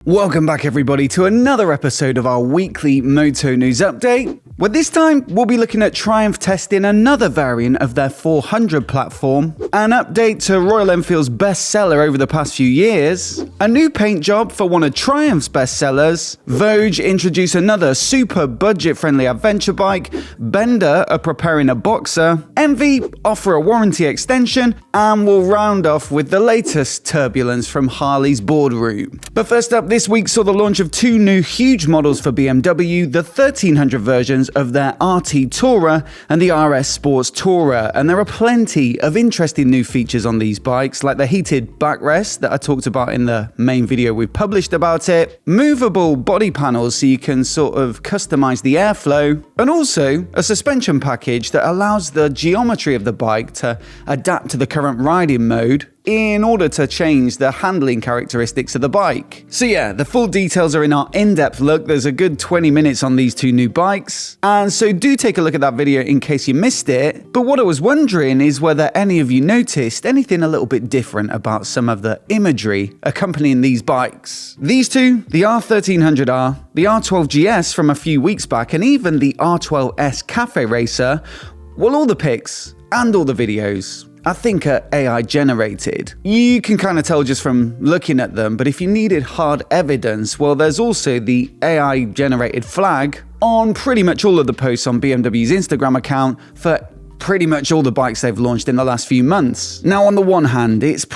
Welcome back everybody to another episode of our weekly Moto News Update, where this time we'll be looking at Triumph testing another variant of their 400 platform, an update to Royal Enfield's bestseller over the past few years, a new paint job for one of Triumph's bestsellers, Voge introduce another super budget-friendly adventure bike, Benda are preparing a boxer, Envy offer a warranty extension, and we'll round off with the latest turbulence from Harley's boardroom. But first up, this week saw the launch of two new huge models for BMW, the 1300 versions of their RT Tourer and the RS Sports Tourer, and there are plenty of interesting new features on these bikes, like the heated backrest that I talked about in the main video we published about it, movable body panels so you can sort of customize the airflow, and also a suspension package that allows the geometry of the bike to adapt to the current riding mode in order to change the handling characteristics of the bike. So yeah, the full details are in our in-depth look. There's a good 20 minutes on these two new bikes, and so do take a look at that video in case you missed it. But what I was wondering is whether any of you noticed anything a little bit different about some of the imagery accompanying these bikes. These two, the R1300R, the R12GS from a few weeks back, and even the R12S Cafe Racer, well, all the pics and all the videos I think are AI generated. You can kind of tell just from looking at them, but if you needed hard evidence, well, there's also the AI generated flag on pretty much all of the posts on BMW's Instagram account for pretty much all the bikes they've launched in the last few months. Now, on the one hand, it's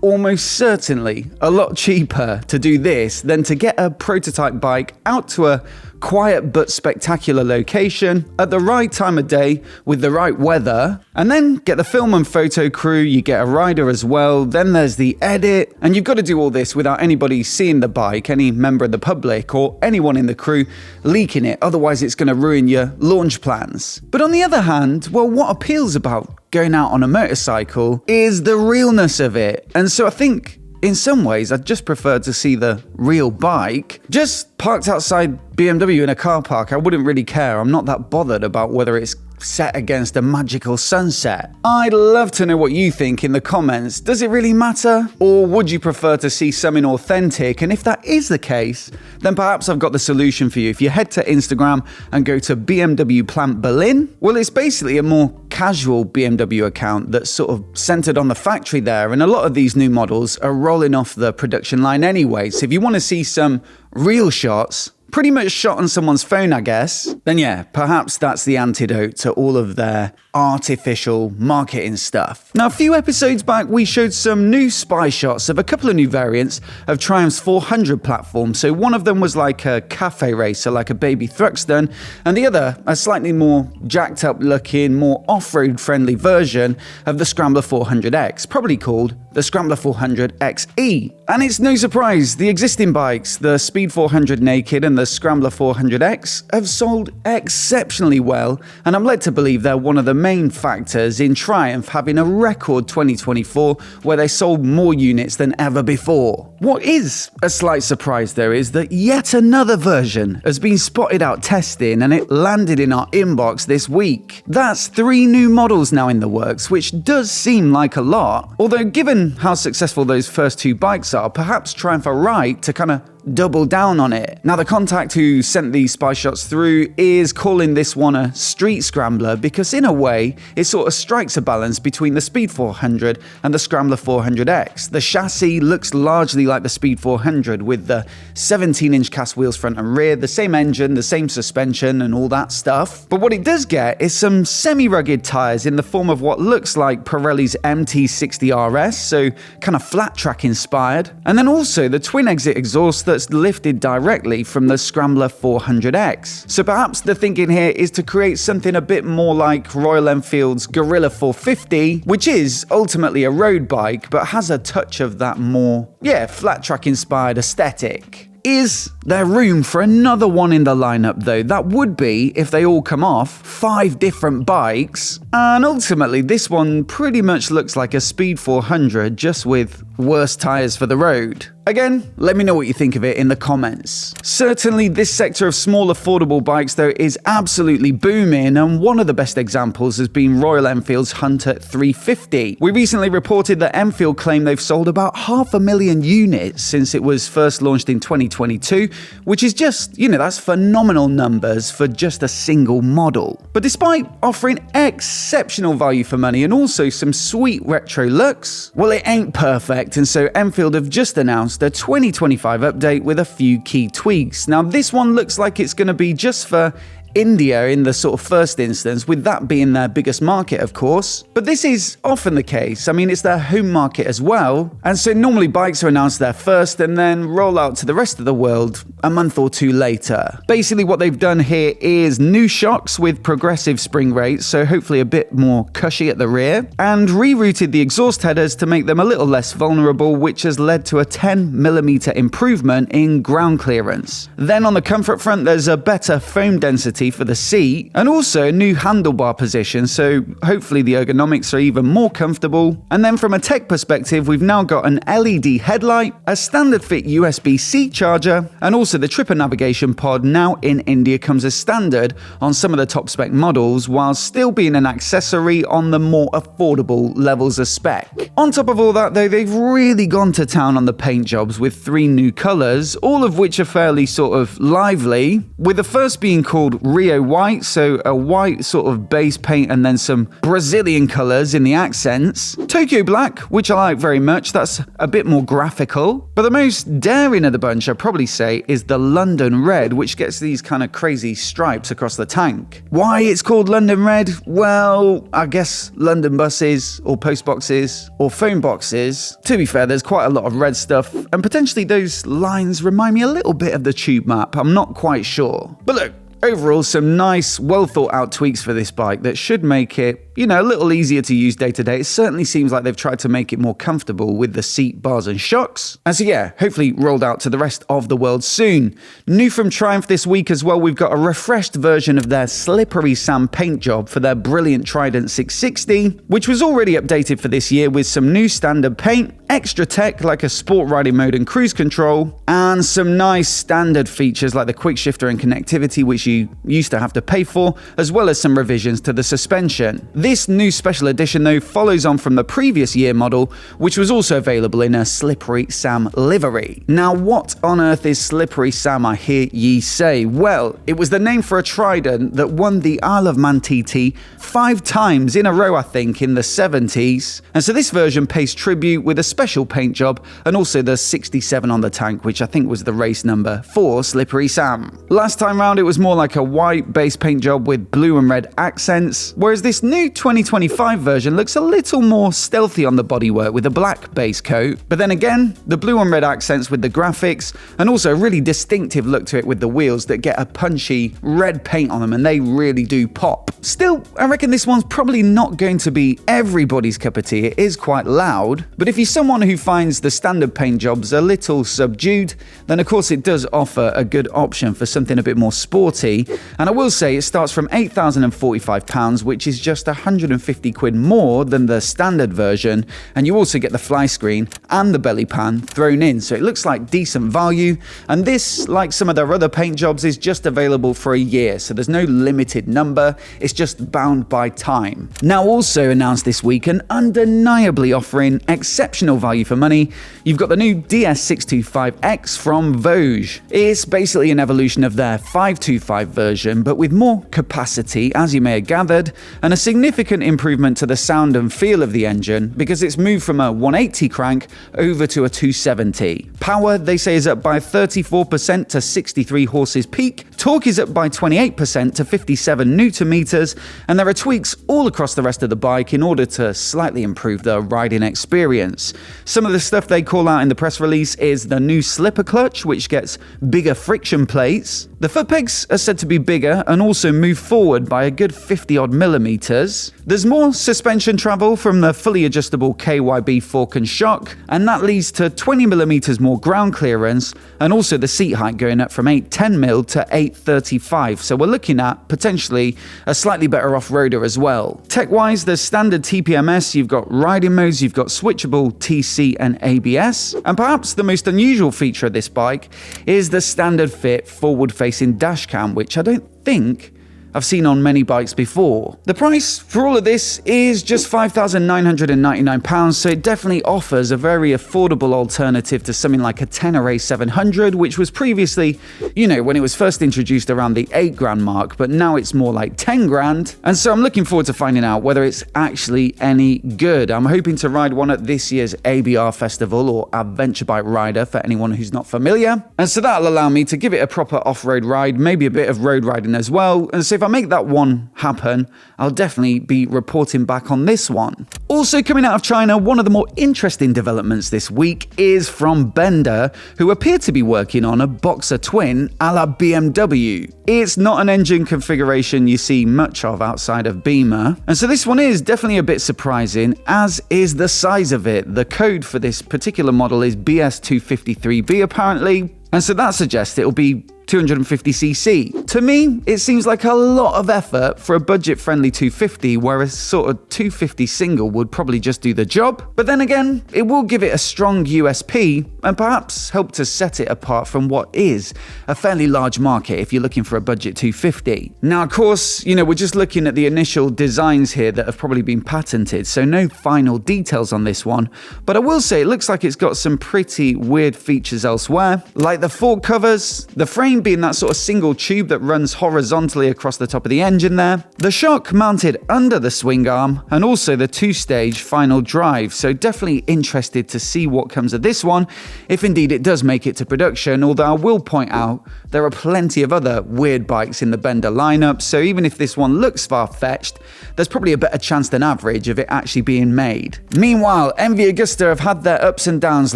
almost certainly a lot cheaper to do this than to get a prototype bike out to a quiet but spectacular location at the right time of day with the right weather, and then get the film and photo crew, you get a rider as well, then there's the edit, and you've got to do all this without anybody seeing the bike, any member of the public or anyone in the crew leaking it, otherwise it's going to ruin your launch plans. But on the other hand, well, what appeals about going out on a motorcycle is the realness of it, and so I think in some ways, I'd just prefer to see the real bike just parked outside BMW in a car park. I wouldn't really care. I'm not that bothered about whether it's set against a magical sunset. I'd love to know what you think in the comments. Does it really matter? Or would you prefer to see something authentic? And if that is the case, then perhaps I've got the solution for you. If you head to Instagram and go to BMW Plant Berlin, well, it's basically a more casual BMW account that's sort of centered on the factory there. And a lot of these new models are rolling off the production line anyway. So if you want to see some real shots, pretty much shot on someone's phone, I guess, then yeah, perhaps that's the antidote to all of their artificial marketing stuff. Now, a few episodes back, we showed some new spy shots of a couple of new variants of Triumph's 400 platform. So one of them was like a cafe racer, like a baby Thruxton, and the other, a slightly more jacked up looking, more off-road friendly version of the Scrambler 400X, probably called the Scrambler 400XE. And it's no surprise, the existing bikes, the Speed 400 Naked and the Scrambler 400X, have sold exceptionally well, and I'm led to believe they're one of the main factors in Triumph having a record 2024 where they sold more units than ever before. What is a slight surprise though is that yet another version has been spotted out testing and it landed in our inbox this week. That's 3 new models now in the works, which does seem like a lot, although given how successful those first 2 bikes are, perhaps Triumph are right to kind of double down on it. Now, the contact who sent these spy shots through is calling this one a street scrambler because in a way it sort of strikes a balance between the Speed 400 and the Scrambler 400X. The chassis looks largely like the Speed 400 with the 17-inch cast wheels front and rear, the same engine, the same suspension and all that stuff. But what it does get is some semi-rugged tires in the form of what looks like Pirelli's MT60 RS, so kind of flat track inspired, and then also the twin exit exhaust that's lifted directly from the Scrambler 400X. So perhaps the thinking here is to create something a bit more like Royal Enfield's Gorilla 450, which is ultimately a road bike, but has a touch of that more, flat track inspired aesthetic. Is there room for another one in the lineup though? That would be if they all come off 5 different bikes, and ultimately this one pretty much looks like a Speed 400 just with worse tyres for the road. Again, let me know what you think of it in the comments. Certainly, this sector of small affordable bikes though is absolutely booming, and one of the best examples has been Royal Enfield's Hunter 350. We recently reported that Enfield claim they've sold about 500,000 units since it was first launched in 2022, which is just, that's phenomenal numbers for just a single model. But despite offering exceptional value for money and also some sweet retro looks, well, it ain't perfect, and so Enfield have just announced a 2025 update with a few key tweaks. Now, this one looks like it's going to be just for India in the sort of first instance, with that being their biggest market, of course. But this is often the case. I mean, it's their home market as well. And so normally bikes are announced there first and then roll out to the rest of the world a month or two later. Basically, what they've done here is new shocks with progressive spring rates, so hopefully a bit more cushy at the rear, and rerouted the exhaust headers to make them a little less vulnerable, which has led to a 10mm improvement in ground clearance. Then on the comfort front, there's a better foam density for the seat, and also a new handlebar position, so hopefully the ergonomics are even more comfortable. And then from a tech perspective, we've now got an LED headlight, a standard fit USB-C charger, and also the tripper navigation pod now in India comes as standard on some of the top spec models, while still being an accessory on the more affordable levels of spec. On top of all that though, they've really gone to town on the paint jobs with 3 new colours, all of which are fairly sort of lively, with the first being called Rio White, so a white sort of base paint and then some Brazilian colours in the accents. Tokyo Black, which I like very much, that's a bit more graphical. But the most daring of the bunch, I'd probably say, is the London Red, which gets these kind of crazy stripes across the tank. Why it's called London Red? Well, I guess London buses, or post boxes, or phone boxes. To be fair, there's quite a lot of red stuff, and potentially those lines remind me a little bit of the tube map, I'm not quite sure. But look, overall, some nice, well thought out tweaks for this bike that should make it, a little easier to use day to day. It certainly seems like they've tried to make it more comfortable with the seat bars and shocks. And so yeah, hopefully rolled out to the rest of the world soon. New from Triumph this week as well, we've got a refreshed version of their Slippery Sam paint job for their brilliant Trident 660, which was already updated for this year with some new standard paint, extra tech like a sport riding mode and cruise control, and some nice standard features like the quick shifter and connectivity, which you used to have to pay for, as well as some revisions to the suspension. This new special edition though follows on from the previous year model, which was also available in a Slippery Sam livery. Now, what on earth is Slippery Sam, I hear ye say? Well, it was the name for a Trident that won the Isle of Man TT 5 times in a row, I think, in the 70s. And so this version pays tribute with a special paint job and also the 67 on the tank, which I think was the race number for Slippery Sam. Last time round, it was more like a white base paint job with blue and red accents, whereas this new 2025 version looks a little more stealthy on the bodywork with a black base coat. But then again, the blue and red accents with the graphics, and also a really distinctive look to it with the wheels that get a punchy red paint on them, and they really do pop. Still, I reckon this one's probably not going to be everybody's cup of tea. It is quite loud, but if you're someone who finds the standard paint jobs a little subdued, then of course it does offer a good option for something a bit more sporty. And I will say it starts from £8,045, which is just 150 quid more than the standard version, and you also get the fly screen and the belly pan thrown in, so it looks like decent value. And this, like some of their other paint jobs, is just available for a year, so there's no limited number, it's just bound by time. Now, also announced this week and undeniably offering exceptional value for money, you've got the new DS625X from Voge. It's basically an evolution of their 525 version, but with more capacity, as you may have gathered, and a significant improvement to the sound and feel of the engine because it's moved from a 180 crank over to a 270. Power, they say, is up by 34% to 63 horses peak. Torque is up by 28% to 57 Newton meters, and there are tweaks all across the rest of the bike in order to slightly improve the riding experience. Some of the stuff they call out in the press release is the new slipper clutch, which gets bigger friction plates. The foot pegs are said to be bigger and also move forward by a good 50 odd millimeters. There's more suspension travel from the fully adjustable KYB fork and shock, and that leads to 20 millimeters more ground clearance, and also the seat height going up from 810mm to 835, so we're looking at potentially a slightly better off-roader as well. Tech-wise, there's standard TPMS, you've got riding modes, you've got switchable TC and ABS, and perhaps the most unusual feature of this bike is the standard fit forward-facing dash cam, which I don't think I've seen on many bikes before. The price for all of this is just £5,999, so it definitely offers a very affordable alternative to something like a Tenere 700, which was previously, when it was first introduced around the 8 grand mark, but now it's more like 10 grand. And so I'm looking forward to finding out whether it's actually any good. I'm hoping to ride one at this year's ABR Festival, or Adventure Bike Rider for anyone who's not familiar. And so that'll allow me to give it a proper off-road ride, maybe a bit of road riding as well. And so if I make that one happen, I'll definitely be reporting back on this one. Also coming out of China, one of the more interesting developments this week is from Benda, who appear to be working on a Boxer twin a la BMW. It's not an engine configuration you see much of outside of Beamer, and so this one is definitely a bit surprising, as is the size of it. The code for this particular model is BS253B apparently, and so that suggests it'll be 250cc. To me, it seems like a lot of effort for a budget-friendly 250, where a sort of 250 single would probably just do the job. But then again, it will give it a strong USP and perhaps help to set it apart from what is a fairly large market if you're looking for a budget 250. Now, of course, we're just looking at the initial designs here that have probably been patented, so no final details on this one. But I will say it looks like it's got some pretty weird features elsewhere, like the fork covers, the frame being that sort of single tube that runs horizontally across the top of the engine there, the shock mounted under the swing arm, and also the 2-stage final drive. So definitely interested to see what comes of this one, if indeed it does make it to production, although I will point out there are plenty of other weird bikes in the Benda lineup, so even if this one looks far-fetched, there's probably a better chance than average of it actually being made. Meanwhile, MV Agusta have had their ups and downs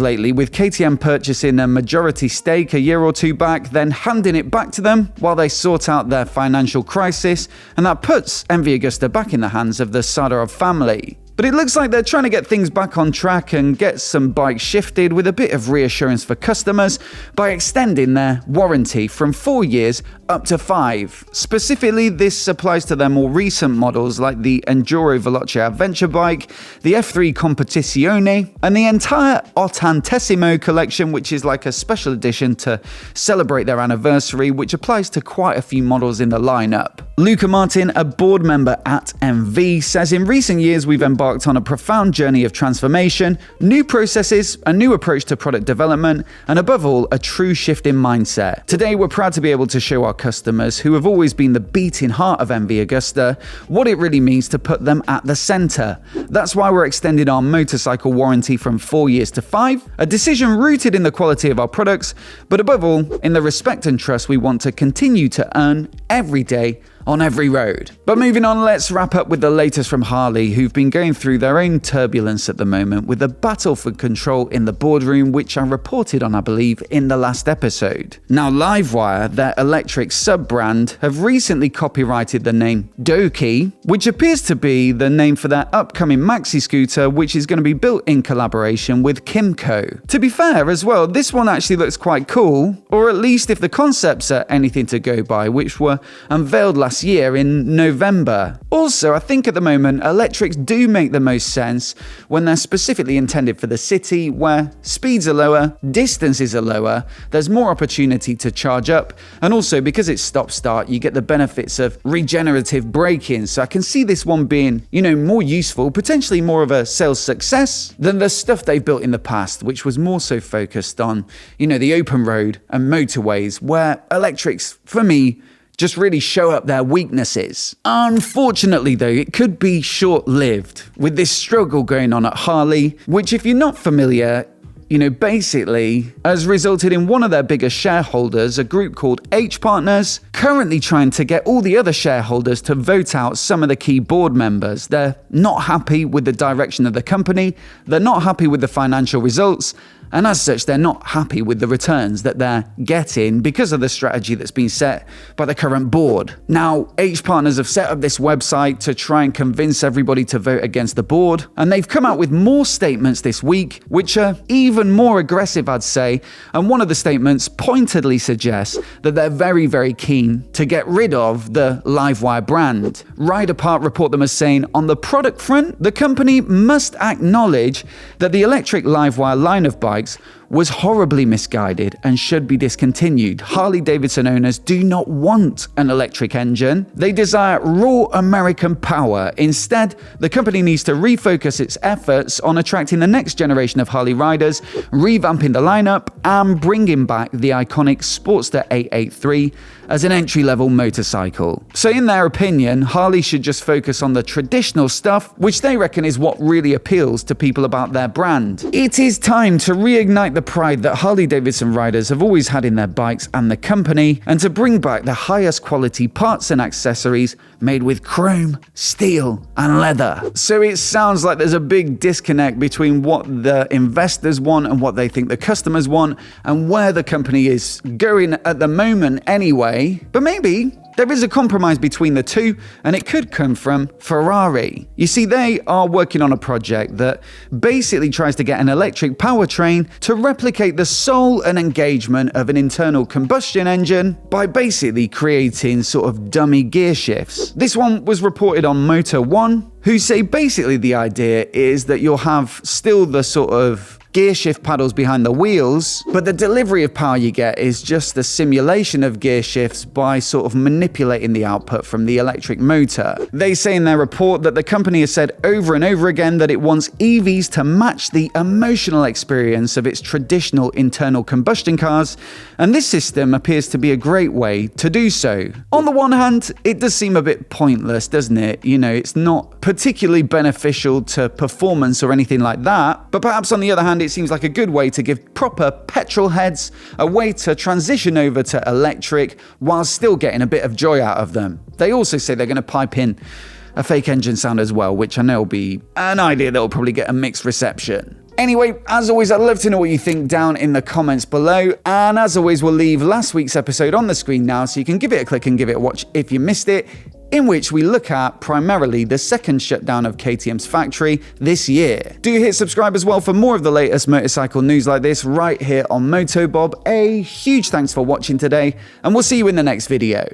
lately, with KTM purchasing a majority stake a year or two back, then handing it back to them while they sort out their financial crisis, and that puts MV Agusta back in the hands of the Sadarov family. But it looks like they're trying to get things back on track and get some bikes shifted with a bit of reassurance for customers by extending their warranty from 4 years up to 5. Specifically, this applies to their more recent models like the Enduro Veloce adventure bike, the F3 Competizione, and the entire Ottantesimo collection, which is like a special edition to celebrate their anniversary, which applies to quite a few models in the lineup. Luca Martin, a board member at MV, says in recent years we've embarked on a profound journey of transformation, new processes, a new approach to product development, and above all, a true shift in mindset. Today, we're proud to be able to show our customers, who have always been the beating heart of MV Agusta, what it really means to put them at the center. That's why we're extending our motorcycle warranty from 4 years to 5, a decision rooted in the quality of our products, but above all, in the respect and trust we want to continue to earn every day on every road. But moving on, let's wrap up with the latest from Harley, who've been going through their own turbulence at the moment with a battle for control in the boardroom, which I reported on, I believe, in the last episode. Now, Livewire, their electric sub-brand, have recently copyrighted the name Doki, which appears to be the name for their upcoming maxi scooter, which is going to be built in collaboration with Kymco. To be fair as well, this one actually looks quite cool, or at least if the concepts are anything to go by, which were unveiled last year in November. Also, I think at the moment, electrics do make the most sense when they're specifically intended for the city, where speeds are lower, distances are lower, there's more opportunity to charge up, and also because it's stop-start, you get the benefits of regenerative braking. So I can see this one being, more useful, potentially more of a sales success than the stuff they've built in the past, which was more so focused on, the open road and motorways, where electrics, for me, just really show up their weaknesses. Unfortunately though, it could be short-lived with this struggle going on at Harley, which if you're not familiar, basically has resulted in one of their biggest shareholders, a group called H Partners, currently trying to get all the other shareholders to vote out some of the key board members. They're not happy with the direction of the company, they're not happy with the financial results, And as such, they're not happy with the returns that they're getting because of the strategy that's been set by the current board. Now, H Partners have set up this website to try and convince everybody to vote against the board, and they've come out with more statements this week, which are even more aggressive, I'd say, and one of the statements pointedly suggests that they're very, very keen to get rid of the Livewire brand. Ride Apart report them as saying, on the product front, the company must acknowledge that the electric Livewire line of bikes was horribly misguided and should be discontinued. Harley-Davidson owners do not want an electric engine. They desire raw American power. Instead, the company needs to refocus its efforts on attracting the next generation of Harley riders, revamping the lineup, and bringing back the iconic Sportster 883 as an entry-level motorcycle. So in their opinion, Harley should just focus on the traditional stuff, which they reckon is what really appeals to people about their brand. It is time to reignite the pride that Harley-Davidson riders have always had in their bikes and the company, and to bring back the highest quality parts and accessories made with chrome, steel, and leather. So it sounds like there's a big disconnect between what the investors want and what they think the customers want, and where the company is going at the moment anyway. But maybe there is a compromise between the two, and it could come from Ferrari. You see, they are working on a project that basically tries to get an electric powertrain to replicate the soul and engagement of an internal combustion engine by basically creating sort of dummy gear shifts. This one was reported on Moto 1, who say basically the idea is that you'll have still the sort of gear shift paddles behind the wheels, but the delivery of power you get is just the simulation of gear shifts by sort of manipulating the output from the electric motor. They say in their report that the company has said over and over again that it wants EVs to match the emotional experience of its traditional internal combustion cars, and this system appears to be a great way to do so. On the one hand, it does seem a bit pointless, doesn't it? You know, it's not particularly beneficial to performance or anything like that, but perhaps on the other hand, it seems like a good way to give proper petrol heads a way to transition over to electric while still getting a bit of joy out of them. They also say they're going to pipe in a fake engine sound as well, which I know will be an idea that will probably get a mixed reception. Anyway, as always, I'd love to know what you think down in the comments below. And as always, we'll leave last week's episode on the screen now so you can give it a click and give it a watch if you missed it, in which we look at primarily the second shutdown of KTM's factory this year. Do hit subscribe as well for more of the latest motorcycle news like this right here on MOTOBOB. A huge thanks for watching today, and we'll see you in the next video.